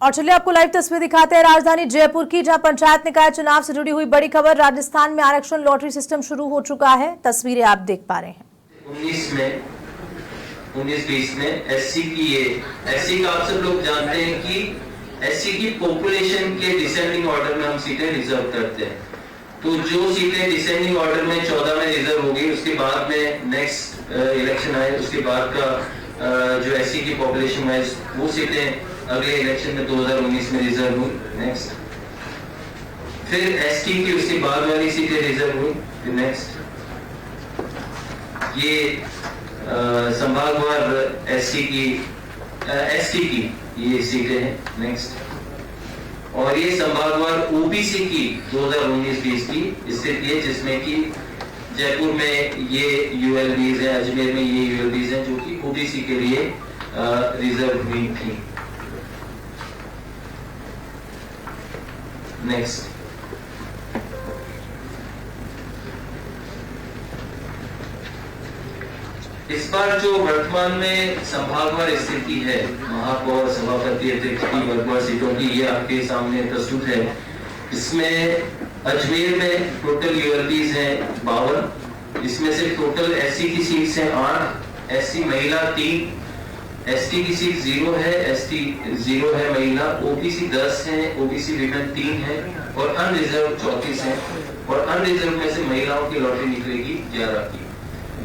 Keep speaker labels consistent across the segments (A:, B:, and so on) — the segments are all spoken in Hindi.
A: और चलिए आपको लाइव तस्वीर दिखाते हैं राजधानी जयपुर की, जहां पंचायत निकाय चुनाव से जुड़ी हुई बड़ी खबर। राजस्थान में आरक्षण लॉटरी सिस्टम शुरू हो चुका है। तस्वीरें आप देख पा रहे हैं।
B: 19-20 में एससी की एससी का आप सब लोग जानते हैं कि एससी की पॉपुलेशन के डिसेंडिंग ऑर्डर में हम सीटें रिजर्व करते हैं। तो जो सीटें डिसेंडिंग ऑर्डर में 14 में रिजर्व हो गई, उसके बाद में नेक्स्ट इलेक्शन आए, उसके बाद का जो एससी की पॉपुलेशन वाइज वो सीटें अगले इलेक्शन में 2019 में रिजर्व हुई। नेक्स्ट फिर एसटी की उसके बाद वाली सीटें रिजर्व हुई। फिर नेक्स्ट ये संभागवार एसटी की ये सीटें हैं। नेक्स्ट और ये संभागवार ओबीसी की 2019-20 की स्थिति है, जिसमें कि जयपुर में ये यूएलबीज है, अजमेर में ये यूएलबीज हैं जो कि ओबीसी के लिए रिजर्व हुई थी। नेक्स्ट इस बार जो वर्तमान में संभागवार स्थिति है, महापौर, सभापति, अध्यक्ष की वर्गवार सीटों की, ये आपके सामने प्रस्तुत है। इसमें अजमेर में टोटल यूएलबीज हैं 52, इसमें से टोटल एससी की सीट्स हैं 8, एससी महिला 3, एसटी की सीट 0 है, एसटी 0 है महिला, ओबीसी 10 है, ओबीसी विमेन 3 है और अनरिजर्व 34 है। और अनरिजर्व में से महिलाओं की लॉटरी निकलेगी 11 की।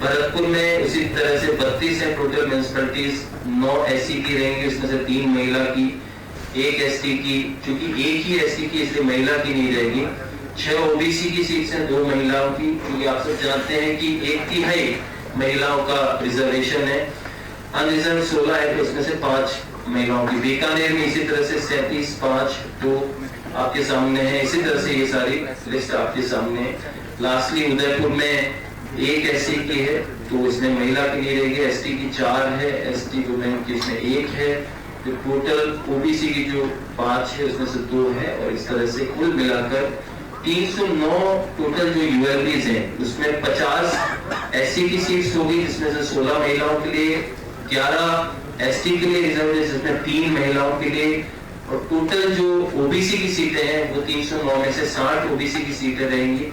B: भरतपुर में उसी तरह से 32 है टोटल म्युनिसिपैलिटीज, 9 एससी की रहेंगी, उसमें से 3 महिला की, 1 एसटी की, क्योंकि एक ही एसटी की इसलिए महिला की नहीं रहेगी। 6 ओबीसी की सीट्स हैं, 2 महिलाओं की, क्योंकि आप सब जानते हैं कि 1/3 महिलाओं का रिजर्वेशन है। अनरिजर्व 16 है, तो उसमें से 5 महिलाओं की। बीकानेर में इसी तरह से 37, 5, 2 आपके सामने है। इसी तरह से ये सारी लिस्ट आपके सामने है। लास्टली उदयपुर में 1 एससी की है, तो इसमें महिला की नहीं रहेगी, एसटी की 4 है, एसटी वुमेन की इसमें 1 है। तो टोटल ओबीसी की जो 5 है उसमें से 2 है। और इस तरह से कुल मिलाकर 309 टोटल जो यूएलबीज हैं, उसमें 50 एससी की सीट्स होगी, जिसमें से 16 महिलाओं के लिए, 11 एसटी के लिए रिजर्व है, जिसमें 3 महिलाओं के लिए। और टोटल जो ओबीसी की सीटें हैं वो 309 में से 60 ओबीसी की सीटें रहेंगी,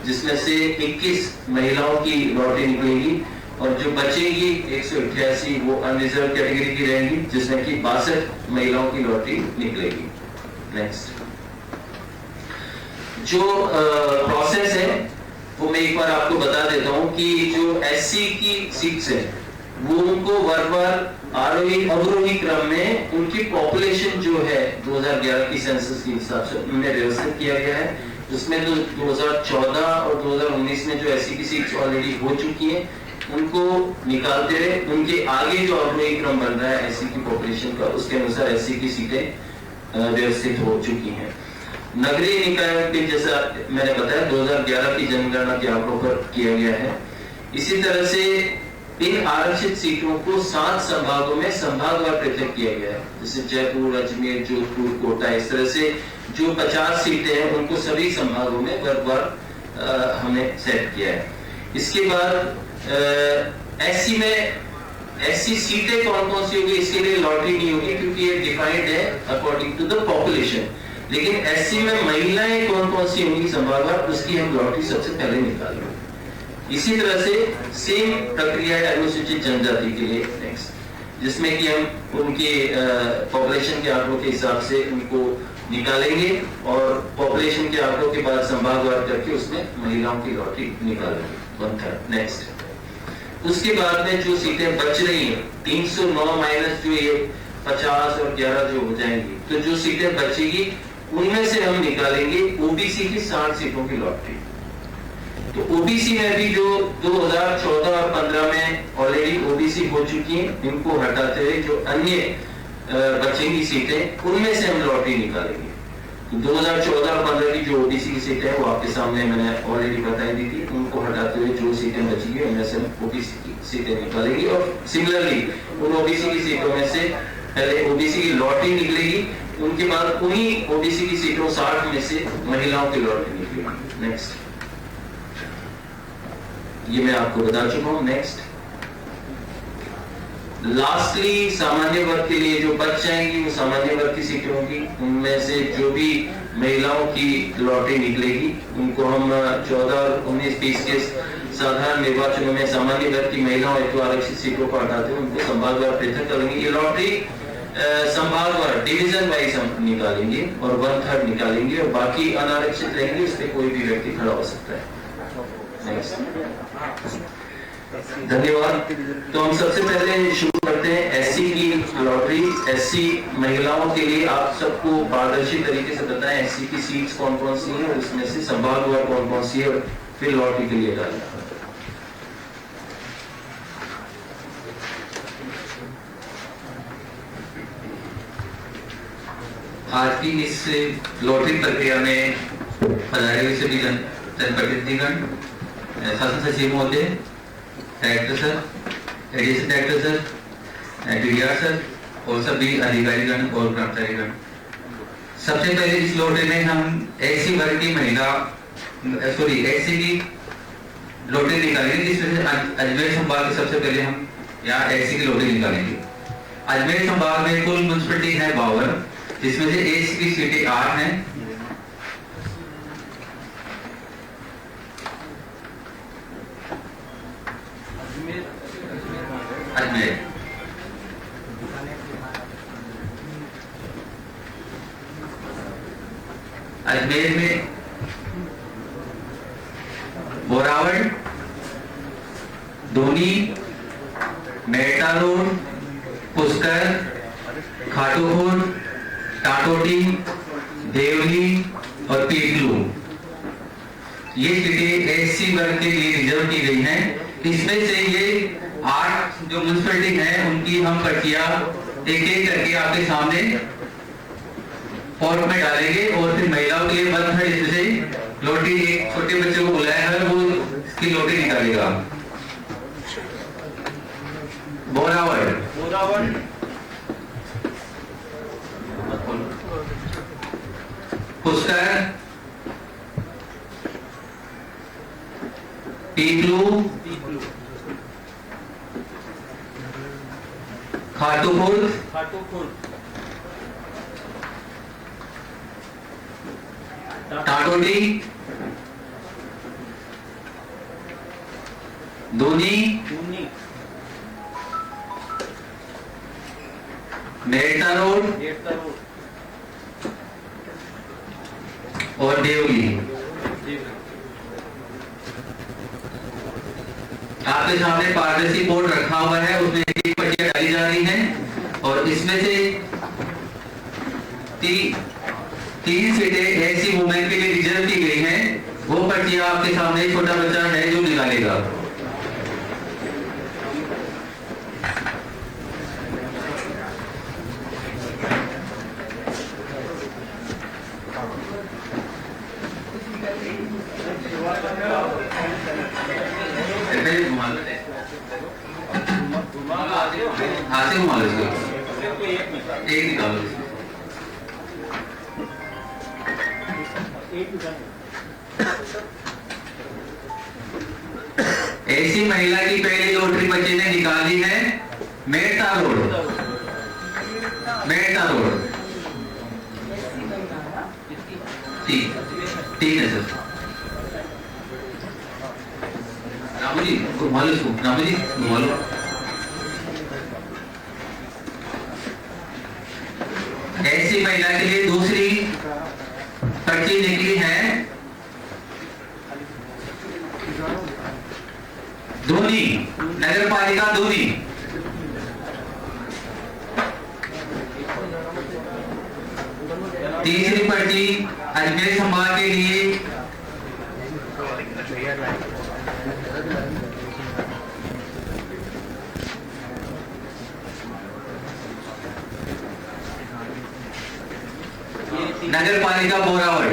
B: जिसमें से 21 महिलाओं की लॉटरी निकलेगी। और जो बचेगी 188 वो अनरिजर्व कैटेगरी की रहेंगी, जिसमें कि 62 महिलाओं की लॉटरी निकलेगी। नेक्स्ट जो प्रोसेस है वो मैं एक बार आपको बता देता हूं कि जो एससी की सीट्स है वो उनको वर्गवार आरोही अवरोही क्रम में उनकी पॉपुलेशन जो है 2011 की सेंसस के हिसाब से उनमें व्यवस्थित किया गया है। जिसमें 2014 और 2019 में जो एससी की सीट्स ऑलरेडी हो चुकी हैं उनको निकालते रहे, उनके आगे जो अवरोही क्रम बन रहा है एससी की पॉपुलेशन का, उसके अनुसार एससी की सीटें व्यवस्थित हो चुकी हैं। नगरीय निकाय के जैसा मैंने बताया 2011 की जनगणना के आंकड़ों पर किया गया है। इसी तरह से इन आरक्षित सीटों को 7 संभागों में संभागवार पृथक किया गया है, जैसे जयपुर, अजमेर, जोधपुर, कोटा। इस तरह से जो 50 सीटें हैं उनको सभी संभागों में वर्गवार हमने सेट किया है। इसके बाद एससी में एससी सीटें कौन कौन सी होगी, इसके लिए लॉटरी नहीं होगी, क्योंकि ये डिफाइंड है अकॉर्डिंग टू द पॉपुलेशन। लेकिन एससी में महिलाएं कौन कौन सी होंगी संभागवार, उसकी हम लॉटरी सबसे पहले निकालेंगे। इसी तरह से सेम प्रक्रिया है अनुसूचित जनजाति के लिए। नेक्स्ट जिसमें कि हम उनके पॉपुलेशन के आंकड़ों के हिसाब से उनको निकालेंगे और पॉपुलेशन के आंकड़ों के बाद संभागवार करके उसमें महिलाओं की लॉटरी निकालेंगे। 1/3। नेक्स्ट उसके बाद में जो सीटें बच रही हैं 309 माइनस जो ये 50 और 11 जो हो जाएंगी, तो जो सीटें बचेगी उनमें से हम निकालेंगे ओबीसी की 60 सीटों की लॉटरी। तो ओबीसी में भी जो 2014 और 15 में ऑलरेडी ओबीसी हो चुकी हैं, इनको हटाते हुए जो अन्य बचेंगी सीटें उनमें से हम लॉटरी निकालेंगे। तो 2014 और 15 की जो ओबीसी की सीटें हैं वो आपके सामने मैंने ऑलरेडी बताई दी थी, उनको हटाते हुए जो सीटें बचेंगी उनमें से हम ओबीसी की सीटें निकालेंगे। और सिमिलरली उन ओबीसी की सीटों में से पहले ओबीसी की लॉटरी निकलेगी, उनके बाद उन्हीं ओबीसी की सीटों 60 में से महिलाओं की लॉटरी निकलेगी। नेक्स्ट ये मैं आपको बता चुका हूं। नेक्स्ट लास्टली सामान्य वर्ग के लिए जो बच जाएंगी वो सामान्य वर्ग की सीटें होंगी। उनमें से जो भी महिलाओं की लॉटरी निकलेगी उनको हम 14 और 19 20 के साधारण निर्वाचनों में सामान्य वर्ग की महिलाओं हेतु आरक्षित सीटों को हटाते हैं, उनको संभागवार पृथक करेंगे। ये लॉटरी संभागवार डिवीजन वाइज हम निकालेंगे और 1/3 निकालेंगे और बाकी अनारक्षित रहेंगे, इस पे कोई भी व्यक्ति खड़ा हो सकता है। नेक्स्ट, धन्यवाद। तो हम सबसे पहले शुरू करते हैं एससी की लॉटरी। एससी महिलाओं के लिए आप सबको पारदर्शी तरीके से बताएं एससी की सीट्स कौन कौन सी है और इसमें से संभागवार कौन कौन सी है और फिर लॉटरी के लिए डालें।
C: आज की इस लॉटरी प्रक्रिया में पधारे हुए सभी जनप्रतिनिधिगण, शासन सचिव महोदय, director sir, additional director sir, DDR sir और सभी अधिकारीगण और कर्मचारीगण, सबसे पहले इस लॉटरी में हम एससी वर्ग की एससी की लॉटरी निकालेंगे, जिसमें से अजमेर संभाग के सबसे पहले हम यहाँ एससी की लॉटरी निकालेंगे। अजमेर संभाग में कुल म्युनिसिपैलिटी है 52, जिसमें से एससी की सीटें 8 हैं। अजमेर अजमेर में बोरावड़, धोनी, मेहता रोड, पुष्कर, खाटूपुर, टाटोटी, देवली और पीपलू, ये सीटें एससी वर्ग के लिए रिजर्व की गई हैं। इसमें से ये 8 जो म्युनिसिपैलिटी हैं उनकी हम पर्चियां एक एक करके आपके सामने फॉर्म में डालेंगे और फिर महिलाओं के लिए 1/3 इसमें से लॉटरी, एक छोटे बच्चे को बुलाया है वो इसकी लॉटरी निकालेगा। बोरावड़, पुष्कर, पीपलू, खाटूपुर, टाटोटी, धोनी, मेहता रोड और देवली। आपके सामने पारदर्शी बोर्ड रखा हुआ है, उसमें एक पर्चियां डाली जा रही हैं और इसमें से 3 सीटें ऐसी वुमेन के लिए रिजर्व की गई हैं। वो पर्चियां आपके सामने छोटा बच्चा है जो निकालेगा। हाथ से घुमा लो इसको, एक निकालो। ऐसी महिला की पहली लॉटरी बच्चे ने निकाली है मेहता रोड। ठीक है सर। रामू जी घुमा लो इसको, रामू जी घुमा लो। ऐसी महिला के लिए दूसरी पर्ची निकली है धोनी, नगर पालिका धोनी। तीसरी पर्ची अजमेर संभाग के लिए नगर पालिका बोरावड़।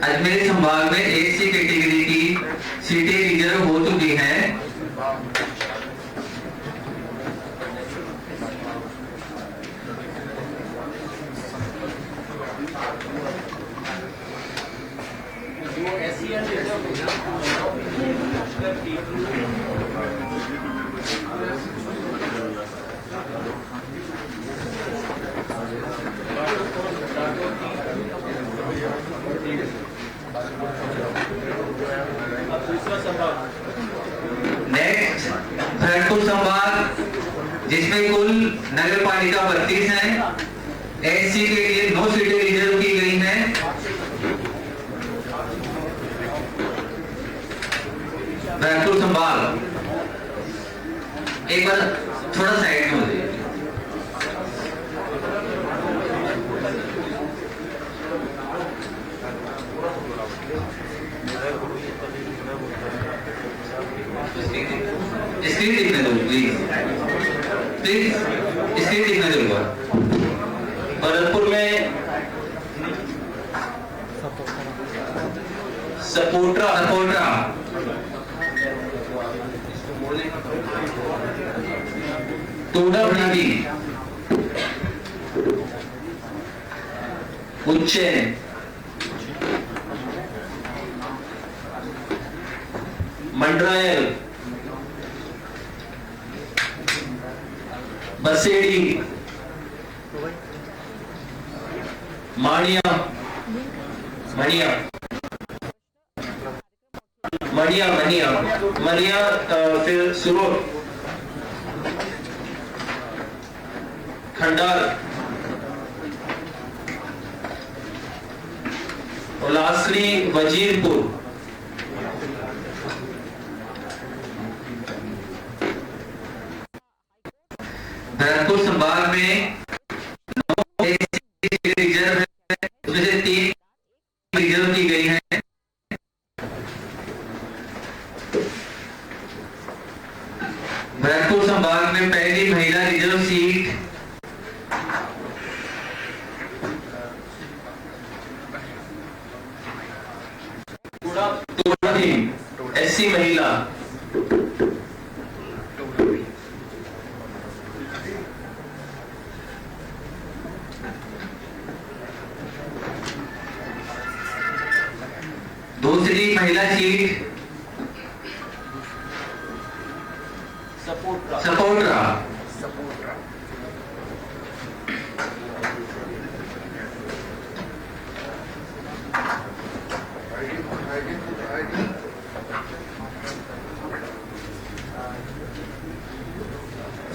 C: अजमेर संभाग में एससी कैटेगरी की सीटें रिजर्व हो चुकी हैं। में कुल नगर पालिका 32 है। एससी के लिए 9 सीटें रिजर्व की गई हैं। बैतूल संभाग एक बार थोड़ा साइड में हो जाइए। स्क्रीन दिखने दो प्लीज, प्लीज स्क्रीन दिखने दो।
B: भरतपुर में सपोट्रा
C: टोडाभीटी,
B: उज्जैन, मंडरायल, बसेड़ी, मणिया, फिर सुरोट, खंडार और लास्टली वजीरपुर।
C: भरतपुर संभाग में 9 रिजर्व है, उसमें से 3 रिजर्व की गई हैं। भरतपुर संभाग में पहली महिला रिजर्व सीट
B: एससी महिला,
C: दूसरी महिला सीट सपोट्रा,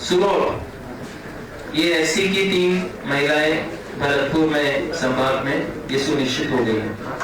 B: सुरोट। ये एससी की 3 महिलाएं भरतपुर में संभाग में ये सुनिश्चित हो गई हैं।